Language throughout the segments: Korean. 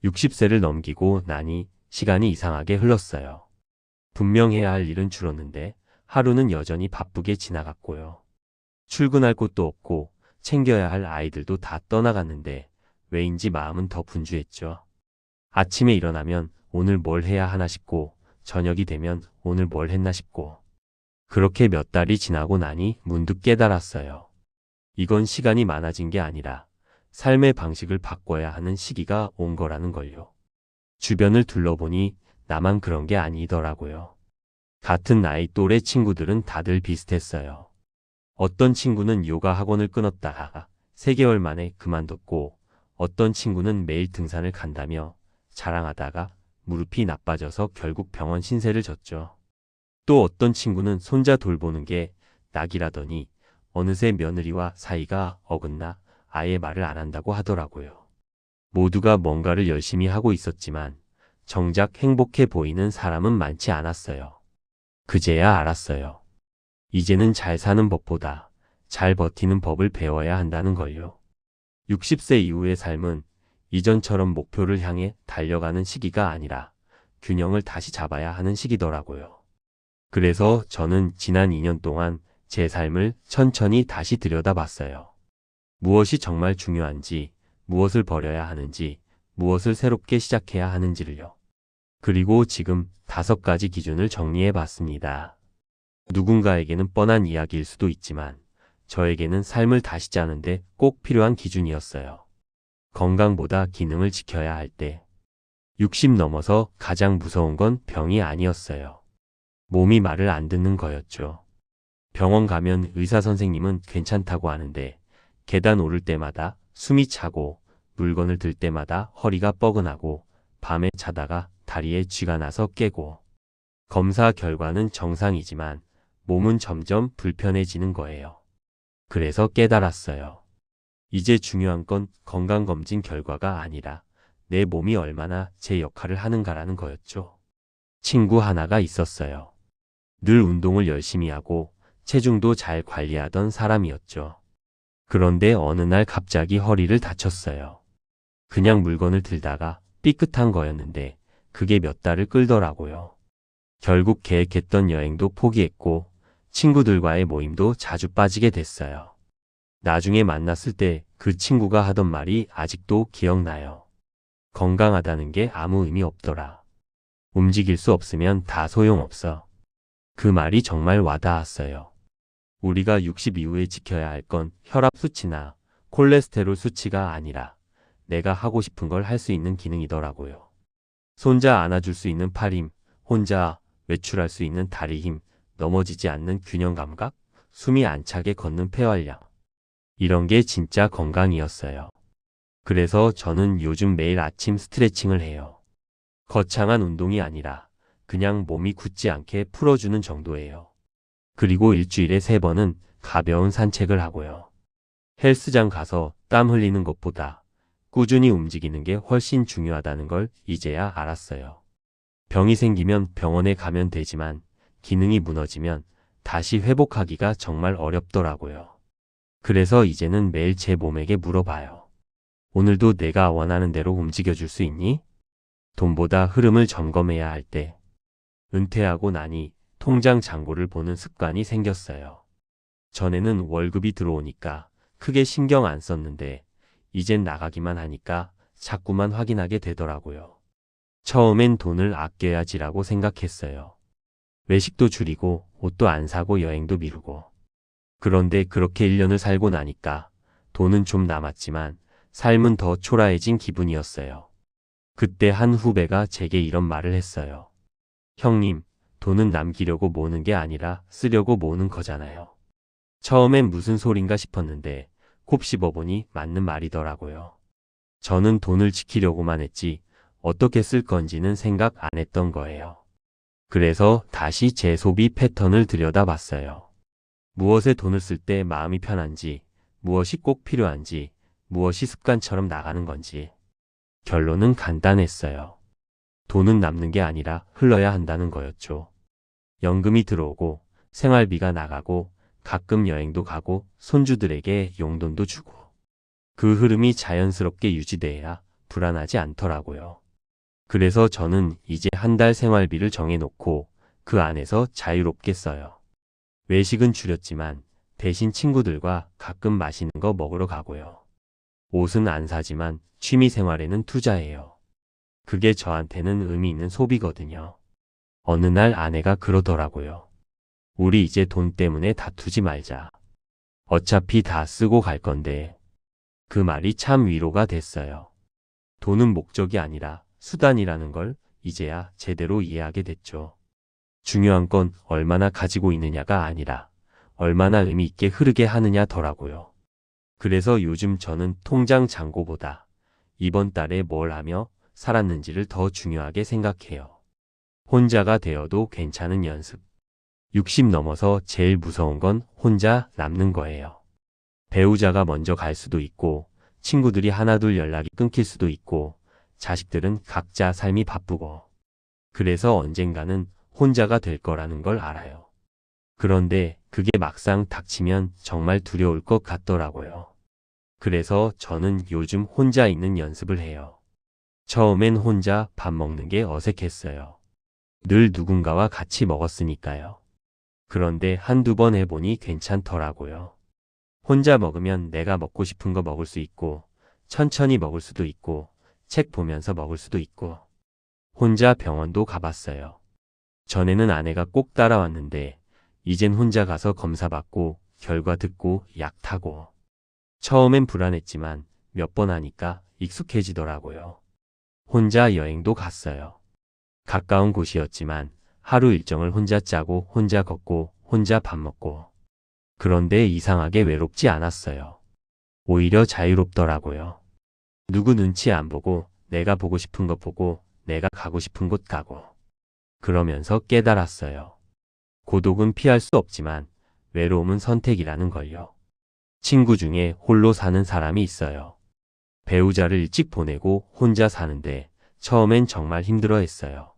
60세를 넘기고 나니 시간이 이상하게 흘렀어요. 분명 해야 할 일은 줄었는데 하루는 여전히 바쁘게 지나갔고요. 출근할 곳도 없고 챙겨야 할 아이들도 다 떠나갔는데 왜인지 마음은 더 분주했죠. 아침에 일어나면 오늘 뭘 해야 하나 싶고 저녁이 되면 오늘 뭘 했나 싶고 그렇게 몇 달이 지나고 나니 문득 깨달았어요. 이건 시간이 많아진 게 아니라 삶의 방식을 바꿔야 하는 시기가 온 거라는 걸요. 주변을 둘러보니 나만 그런 게 아니더라고요. 같은 나이 또래 친구들은 다들 비슷했어요. 어떤 친구는 요가 학원을 끊었다가 3개월 만에 그만뒀고 어떤 친구는 매일 등산을 간다며 자랑하다가 무릎이 나빠져서 결국 병원 신세를 졌죠. 또 어떤 친구는 손자 돌보는 게 낙이라더니 어느새 며느리와 사이가 어긋나 아예 말을 안 한다고 하더라고요. 모두가 뭔가를 열심히 하고 있었지만 정작 행복해 보이는 사람은 많지 않았어요. 그제야 알았어요. 이제는 잘 사는 법보다 잘 버티는 법을 배워야 한다는 걸요. 60세 이후의 삶은 이전처럼 목표를 향해 달려가는 시기가 아니라 균형을 다시 잡아야 하는 시기더라고요. 그래서 저는 지난 2년 동안 제 삶을 천천히 다시 들여다봤어요. 무엇이 정말 중요한지, 무엇을 버려야 하는지, 무엇을 새롭게 시작해야 하는지를요. 그리고 지금 5가지 기준을 정리해 봤습니다. 누군가에게는 뻔한 이야기일 수도 있지만 저에게는 삶을 다시 짜는데 꼭 필요한 기준이었어요. 건강보다 기능을 지켜야 할 때. 60 넘어서 가장 무서운 건 병이 아니었어요. 몸이 말을 안 듣는 거였죠. 병원 가면 의사 선생님은 괜찮다고 하는데 계단 오를 때마다 숨이 차고 물건을 들 때마다 허리가 뻐근하고 밤에 자다가 다리에 쥐가 나서 깨고 검사 결과는 정상이지만 몸은 점점 불편해지는 거예요. 그래서 깨달았어요. 이제 중요한 건 건강검진 결과가 아니라 내 몸이 얼마나 제 역할을 하는가라는 거였죠. 친구 하나가 있었어요. 늘 운동을 열심히 하고 체중도 잘 관리하던 사람이었죠. 그런데 어느 날 갑자기 허리를 다쳤어요. 그냥 물건을 들다가 삐끗한 거였는데 그게 몇 달을 끌더라고요. 결국 계획했던 여행도 포기했고 친구들과의 모임도 자주 빠지게 됐어요. 나중에 만났을 때 그 친구가 하던 말이 아직도 기억나요. 건강하다는 게 아무 의미 없더라. 움직일 수 없으면 다 소용없어. 그 말이 정말 와닿았어요. 우리가 60 이후에 지켜야 할 건 혈압 수치나 콜레스테롤 수치가 아니라 내가 하고 싶은 걸 할 수 있는 기능이더라고요. 손자 안아줄 수 있는 팔 힘, 혼자 외출할 수 있는 다리 힘, 넘어지지 않는 균형 감각, 숨이 안 차게 걷는 폐활량. 이런 게 진짜 건강이었어요. 그래서 저는 요즘 매일 아침 스트레칭을 해요. 거창한 운동이 아니라 그냥 몸이 굳지 않게 풀어주는 정도예요. 그리고 일주일에 3번은 가벼운 산책을 하고요. 헬스장 가서 땀 흘리는 것보다 꾸준히 움직이는 게 훨씬 중요하다는 걸 이제야 알았어요. 병이 생기면 병원에 가면 되지만 기능이 무너지면 다시 회복하기가 정말 어렵더라고요. 그래서 이제는 매일 제 몸에게 물어봐요. 오늘도 내가 원하는 대로 움직여줄 수 있니? 돈보다 흐름을 점검해야 할 때. 은퇴하고 나니 통장 잔고를 보는 습관이 생겼어요. 전에는 월급이 들어오니까 크게 신경 안 썼는데 이젠 나가기만 하니까 자꾸만 확인하게 되더라고요. 처음엔 돈을 아껴야지라고 생각했어요. 외식도 줄이고 옷도 안 사고 여행도 미루고. 그런데 그렇게 1년을 살고 나니까 돈은 좀 남았지만 삶은 더 초라해진 기분이었어요. 그때 한 후배가 제게 이런 말을 했어요. 형님, 돈은 남기려고 모으는 게 아니라 쓰려고 모으는 거잖아요. 처음엔 무슨 소린가 싶었는데 곱씹어보니 맞는 말이더라고요. 저는 돈을 지키려고만 했지 어떻게 쓸 건지는 생각 안 했던 거예요. 그래서 다시 제 소비 패턴을 들여다봤어요. 무엇에 돈을 쓸 때 마음이 편한지, 무엇이 꼭 필요한지, 무엇이 습관처럼 나가는 건지. 결론은 간단했어요. 돈은 남는 게 아니라 흘러야 한다는 거였죠. 연금이 들어오고 생활비가 나가고 가끔 여행도 가고 손주들에게 용돈도 주고 그 흐름이 자연스럽게 유지돼야 불안하지 않더라고요. 그래서 저는 이제 한 달 생활비를 정해놓고 그 안에서 자유롭게 써요. 외식은 줄였지만 대신 친구들과 가끔 맛있는 거 먹으러 가고요. 옷은 안 사지만 취미 생활에는 투자해요. 그게 저한테는 의미 있는 소비거든요. 어느 날 아내가 그러더라고요. 우리 이제 돈 때문에 다투지 말자. 어차피 다 쓰고 갈 건데. 그 말이 참 위로가 됐어요. 돈은 목적이 아니라 수단이라는 걸 이제야 제대로 이해하게 됐죠. 중요한 건 얼마나 가지고 있느냐가 아니라 얼마나 의미 있게 흐르게 하느냐더라고요. 그래서 요즘 저는 통장 잔고보다 이번 달에 뭘 하며 살았는지를 더 중요하게 생각해요. 혼자가 되어도 괜찮은 연습. 60 넘어서 제일 무서운 건 혼자 남는 거예요. 배우자가 먼저 갈 수도 있고, 친구들이 하나둘 연락이 끊길 수도 있고, 자식들은 각자 삶이 바쁘고. 그래서 언젠가는 혼자가 될 거라는 걸 알아요. 그런데 그게 막상 닥치면 정말 두려울 것 같더라고요. 그래서 저는 요즘 혼자 있는 연습을 해요. 처음엔 혼자 밥 먹는 게 어색했어요. 늘 누군가와 같이 먹었으니까요. 그런데 한두 번 해보니 괜찮더라고요. 혼자 먹으면 내가 먹고 싶은 거 먹을 수 있고, 천천히 먹을 수도 있고, 책 보면서 먹을 수도 있고. 혼자 병원도 가봤어요. 전에는 아내가 꼭 따라왔는데, 이젠 혼자 가서 검사받고, 결과 듣고, 약 타고. 처음엔 불안했지만 몇 번 하니까 익숙해지더라고요. 혼자 여행도 갔어요. 가까운 곳이었지만 하루 일정을 혼자 짜고 혼자 걷고 혼자 밥 먹고. 그런데 이상하게 외롭지 않았어요. 오히려 자유롭더라고요. 누구 눈치 안 보고 내가 보고 싶은 것 보고 내가 가고 싶은 곳 가고. 그러면서 깨달았어요. 고독은 피할 수 없지만 외로움은 선택이라는 걸요. 친구 중에 홀로 사는 사람이 있어요. 배우자를 일찍 보내고 혼자 사는데 처음엔 정말 힘들어했어요.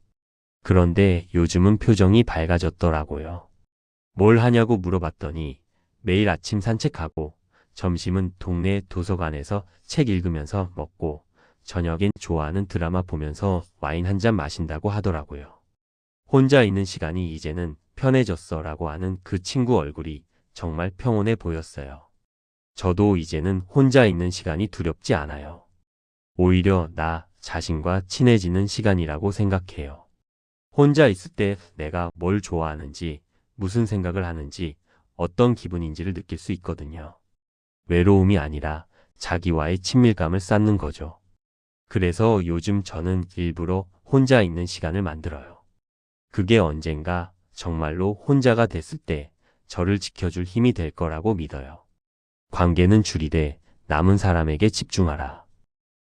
그런데 요즘은 표정이 밝아졌더라고요. 뭘 하냐고 물어봤더니 매일 아침 산책하고 점심은 동네 도서관에서 책 읽으면서 먹고 저녁엔 좋아하는 드라마 보면서 와인 한 잔 마신다고 하더라고요. 혼자 있는 시간이 이제는 편해졌어라고 하는 그 친구 얼굴이 정말 평온해 보였어요. 저도 이제는 혼자 있는 시간이 두렵지 않아요. 오히려 나 자신과 친해지는 시간이라고 생각해요. 혼자 있을 때 내가 뭘 좋아하는지, 무슨 생각을 하는지, 어떤 기분인지를 느낄 수 있거든요. 외로움이 아니라 자기와의 친밀감을 쌓는 거죠. 그래서 요즘 저는 일부러 혼자 있는 시간을 만들어요. 그게 언젠가 정말로 혼자가 됐을 때 저를 지켜줄 힘이 될 거라고 믿어요. 관계는 줄이되 남은 사람에게 집중하라.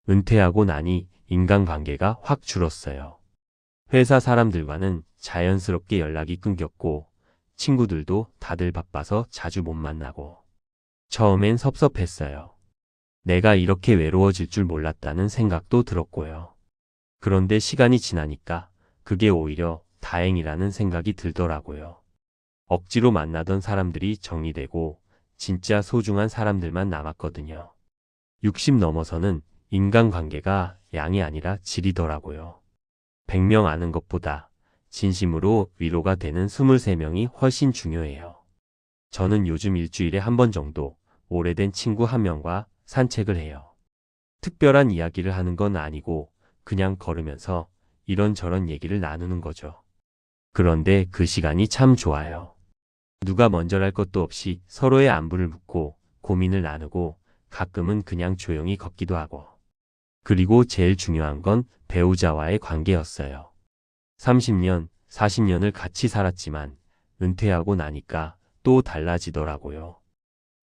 은퇴하고 나니 인간관계가 확 줄었어요. 회사 사람들과는 자연스럽게 연락이 끊겼고 친구들도 다들 바빠서 자주 못 만나고. 처음엔 섭섭했어요. 내가 이렇게 외로워질 줄 몰랐다는 생각도 들었고요. 그런데 시간이 지나니까 그게 오히려 다행이라는 생각이 들더라고요. 억지로 만나던 사람들이 정리되고 진짜 소중한 사람들만 남았거든요. 60 넘어서는 인간관계가 양이 아니라 질이더라고요. 100명 아는 것보다 진심으로 위로가 되는 23명이 훨씬 중요해요. 저는 요즘 일주일에 한 번 정도 오래된 친구 한 명과 산책을 해요. 특별한 이야기를 하는 건 아니고 그냥 걸으면서 이런저런 얘기를 나누는 거죠. 그런데 그 시간이 참 좋아요. 누가 먼저랄 것도 없이 서로의 안부를 묻고 고민을 나누고 가끔은 그냥 조용히 걷기도 하고. 그리고 제일 중요한 건 배우자와의 관계였어요. 30년, 40년을 같이 살았지만 은퇴하고 나니까 또 달라지더라고요.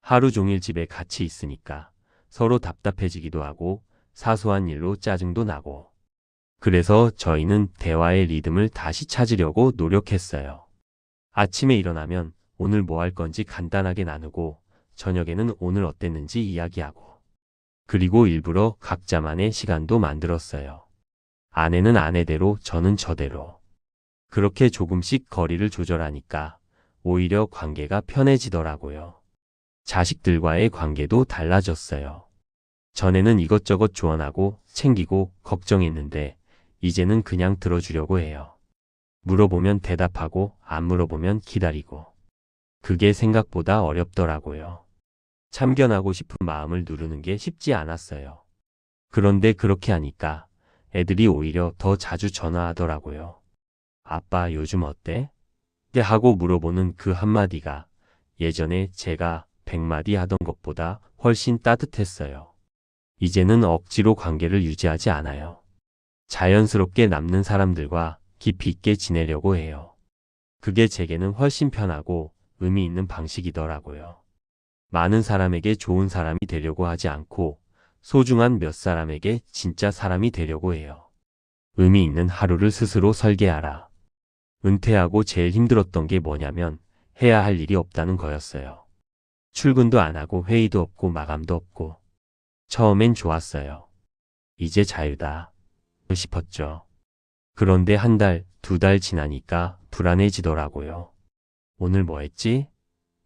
하루 종일 집에 같이 있으니까 서로 답답해지기도 하고 사소한 일로 짜증도 나고. 그래서 저희는 대화의 리듬을 다시 찾으려고 노력했어요. 아침에 일어나면 오늘 뭐 할 건지 간단하게 나누고 저녁에는 오늘 어땠는지 이야기하고. 그리고 일부러 각자만의 시간도 만들었어요. 아내는 아내대로 저는 저대로. 그렇게 조금씩 거리를 조절하니까 오히려 관계가 편해지더라고요. 자식들과의 관계도 달라졌어요. 전에는 이것저것 조언하고 챙기고 걱정했는데 이제는 그냥 들어주려고 해요. 물어보면 대답하고 안 물어보면 기다리고. 그게 생각보다 어렵더라고요. 참견하고 싶은 마음을 누르는 게 쉽지 않았어요. 그런데 그렇게 하니까 애들이 오히려 더 자주 전화하더라고요. 아빠 요즘 어때? 하고 물어보는 그 한마디가 예전에 제가 100마디 하던 것보다 훨씬 따뜻했어요. 이제는 억지로 관계를 유지하지 않아요. 자연스럽게 남는 사람들과 깊이 있게 지내려고 해요. 그게 제게는 훨씬 편하고 의미 있는 방식이더라고요. 많은 사람에게 좋은 사람이 되려고 하지 않고 소중한 몇 사람에게 진짜 사람이 되려고 해요. 의미 있는 하루를 스스로 설계하라. 은퇴하고 제일 힘들었던 게 뭐냐면 해야 할 일이 없다는 거였어요. 출근도 안 하고 회의도 없고 마감도 없고. 처음엔 좋았어요. 이제 자유다 싶었죠. 그런데 한 달, 두 달 지나니까 불안해지더라고요. 오늘 뭐 했지?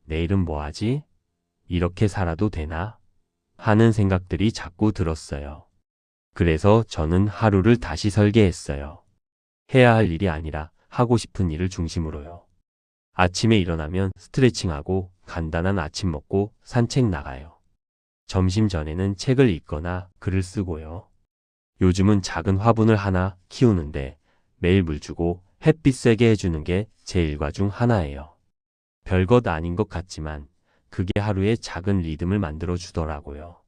내일은 뭐 하지? 이렇게 살아도 되나? 하는 생각들이 자꾸 들었어요. 그래서 저는 하루를 다시 설계했어요. 해야 할 일이 아니라 하고 싶은 일을 중심으로요. 아침에 일어나면 스트레칭하고 간단한 아침 먹고 산책 나가요. 점심 전에는 책을 읽거나 글을 쓰고요. 요즘은 작은 화분을 하나 키우는데 매일 물 주고 햇빛 쐬게 해주는 게 제 일과 중 하나예요. 별것 아닌 것 같지만 그게 하루에 작은 리듬을 만들어 주더라고요.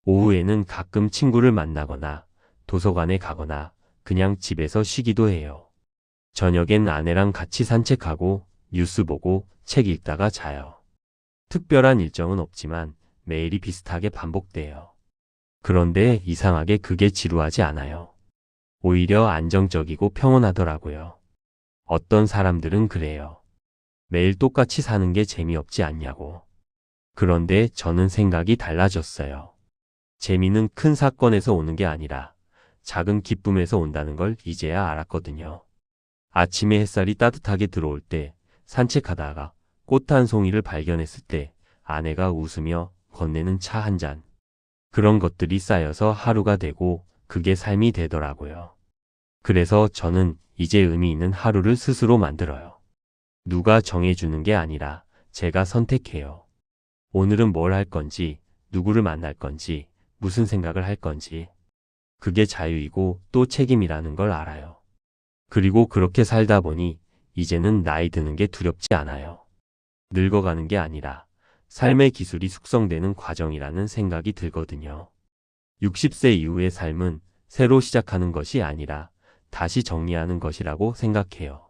오후에는 가끔 친구를 만나거나 도서관에 가거나 그냥 집에서 쉬기도 해요. 저녁엔 아내랑 같이 산책하고 뉴스 보고 책 읽다가 자요. 특별한 일정은 없지만 매일이 비슷하게 반복돼요. 그런데 이상하게 그게 지루하지 않아요. 오히려 안정적이고 평온하더라고요. 어떤 사람들은 그래요. 매일 똑같이 사는 게 재미없지 않냐고. 그런데 저는 생각이 달라졌어요. 재미는 큰 사건에서 오는 게 아니라 작은 기쁨에서 온다는 걸 이제야 알았거든요. 아침에 햇살이 따뜻하게 들어올 때, 산책하다가 꽃 한 송이를 발견했을 때, 아내가 웃으며 건네는 차 한 잔. 그런 것들이 쌓여서 하루가 되고 그게 삶이 되더라고요. 그래서 저는 이제 의미 있는 하루를 스스로 만들어요. 누가 정해주는 게 아니라 제가 선택해요. 오늘은 뭘 할 건지, 누구를 만날 건지, 무슨 생각을 할 건지. 그게 자유이고 또 책임이라는 걸 알아요. 그리고 그렇게 살다 보니 이제는 나이 드는 게 두렵지 않아요. 늙어가는 게 아니라 삶의 기술이 숙성되는 과정이라는 생각이 들거든요. 60세 이후의 삶은 새로 시작하는 것이 아니라 다시 정리하는 것이라고 생각해요.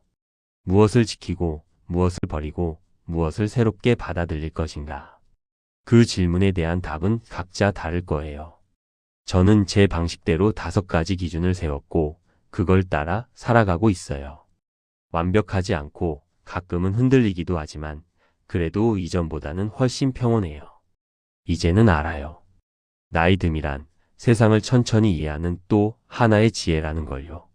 무엇을 지키고 무엇을 버리고 무엇을 새롭게 받아들일 것인가. 그 질문에 대한 답은 각자 다를 거예요. 저는 제 방식대로 5가지 기준을 세웠고 그걸 따라 살아가고 있어요. 완벽하지 않고 가끔은 흔들리기도 하지만 그래도 이전보다는 훨씬 평온해요. 이제는 알아요. 나이 듦이란 세상을 천천히 이해하는 또 하나의 지혜라는 걸요.